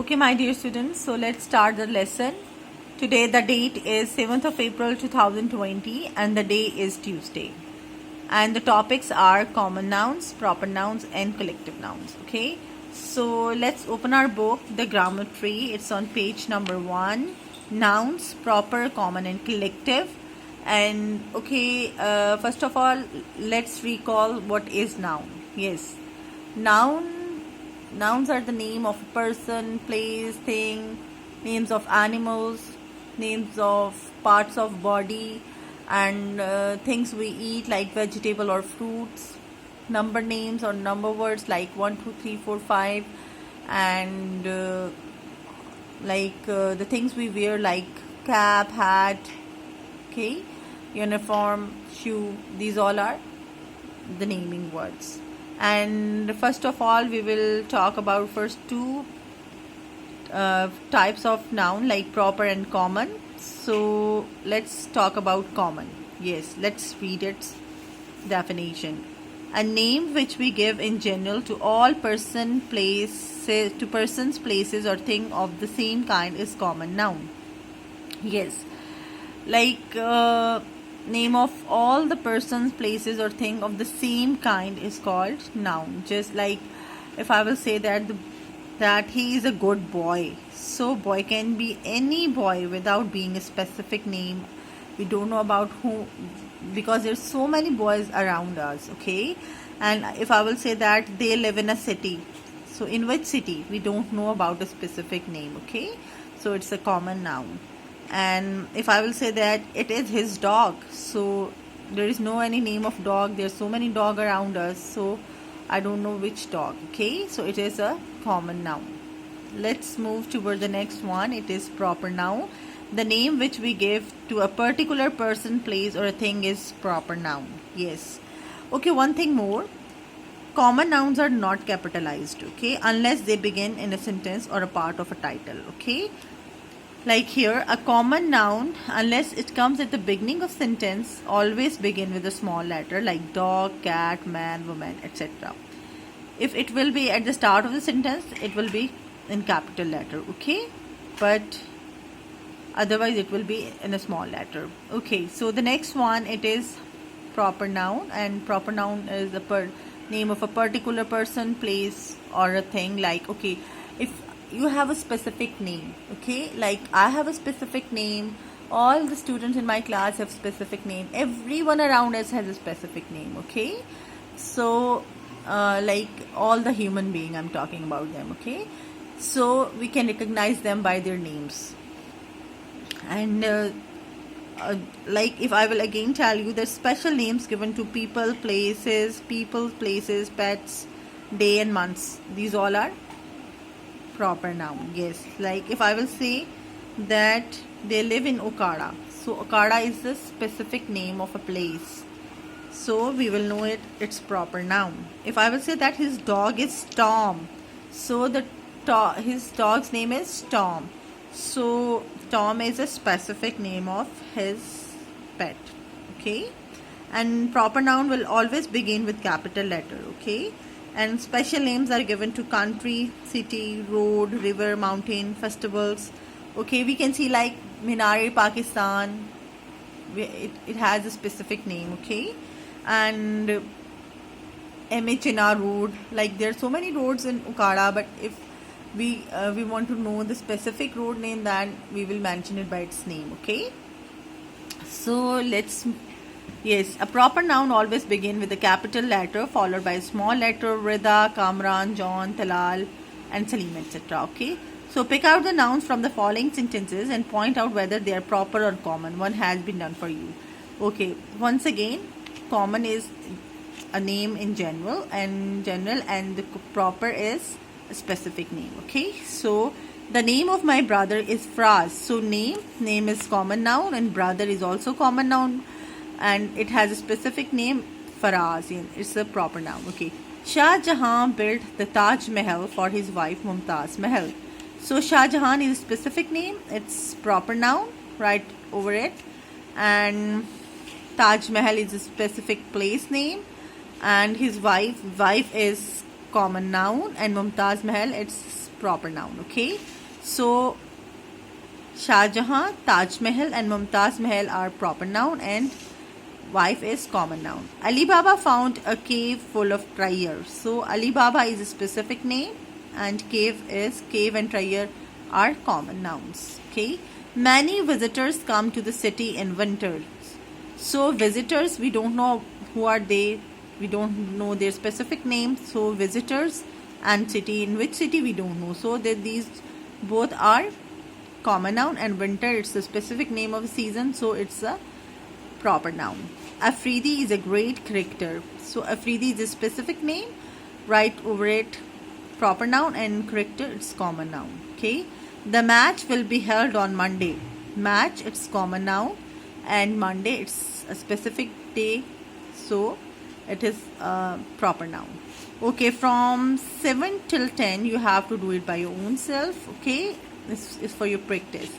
Okay, my dear students, so let's start the lesson. Today the date is 7th of April 2020 and the day is Tuesday. And the topics are common nouns, proper nouns and collective nouns. Okay, so let's open our book, the grammar tree. It's on page number 1. Nouns, proper, common and collective. And okay, first of all, let's recall what is noun. Yes, nouns are the name of a person, place, thing, names of animals, names of parts of body, and things we eat like vegetable or fruits. Number names or number words like 1, 2, 3, 4, 5, and the things we wear like cap, hat, okay, uniform, shoe. These all are the naming words. And first of all, we will talk about first two types of noun like proper and common. So let's talk about common. Yes, let's read its definition. A name which we give in general to all persons, places or thing of the same kind is common noun. Yes, name of all the persons, places or thing of the same kind is called noun. Just like if I will say that he is a good boy, so boy can be any boy without being a specific name. We don't know about who, because there's so many boys around us. Okay, and if I will say that they live in a city, so in which city, we don't know about a specific name. Okay, so it's a common noun. And if I will say that it is his dog, so there is no any name of dog. There's so many dog around us, so I don't know which dog. Okay, so it is a common noun. Let's move toward the next one. It is proper noun. The name which we give to a particular person, place or a thing is proper noun. Yes. Okay, one thing more. Common nouns are not capitalized, okay, unless they begin in a sentence or a part of a title. Okay, like here, a common noun, unless it comes at the beginning of sentence, always begin with a small letter like dog, cat, man, woman, etc. If it will be at the start of the sentence, it will be in capital letter, okay, but otherwise it will be in a small letter. Okay, so the next one, it is proper noun, and proper noun is the name of a particular person, place or a thing. Like, okay, if you have a specific name, okay, like I have a specific name, all the students in my class have specific name, everyone around us has a specific name. Okay, so like all the human being, I'm talking about them. Okay, so we can recognize them by their names. And like if I will again tell you, the special names given to people, places, pets, day and months, these all are proper noun. Yes, like if I will say that they live in Okada, so Okada is the specific name of a place, so we will know it's proper noun. If I will say that his dog is Tom, so his dog's name is Tom, so Tom is a specific name of his pet. Okay, and proper noun will always begin with capital letter. Okay, and special names are given to country, city, road, river, mountain, festivals. Okay, we can see like Minare, Pakistan, it has a specific name. Okay, and MHNR road, like there are so many roads in Okada, but if we want to know the specific road name, then we will mention it by its name. Okay, so yes, a proper noun always begin with a capital letter followed by a small letter. Rida, Kamran, John, Talal and Salim, etc. Okay, so pick out the nouns from the following sentences and point out whether they are proper or common. One has been done for you. Okay, once again, common is a name in general, and the proper is a specific name. Okay, so the name of my brother is Fraz, so name is common noun and brother is also common noun, and it has a specific name, Faraz, it's a proper noun. Okay, Shah Jahan built the Taj Mahal for his wife Mumtaz Mahal, so Shah Jahan is a specific name, it's proper noun, right over it, and Taj Mahal is a specific place name, and his wife is common noun, and Mumtaz Mahal, it's proper noun. Okay, so Shah Jahan, Taj Mahal and Mumtaz Mahal are proper noun and wife is common noun. Ali Baba found a cave full of treasure. So Ali Baba is a specific name and cave and treasure are common nouns. Okay. Many visitors come to the city in winter. So visitors, we don't know who are they. We don't know their specific names. So visitors and city, in which city we don't know. So that these both are common noun, and winter it's the specific name of a season, so it's a proper noun. Afridi is a great cricketer. So Afridi is a specific name, right over it proper noun, and cricketer it's common noun. Okay. The match will be held on Monday. Match it's common noun and Monday it's a specific day, so it is a proper noun. Okay, from 7 till 10 you have to do it by your own self. Okay, this is for your practice.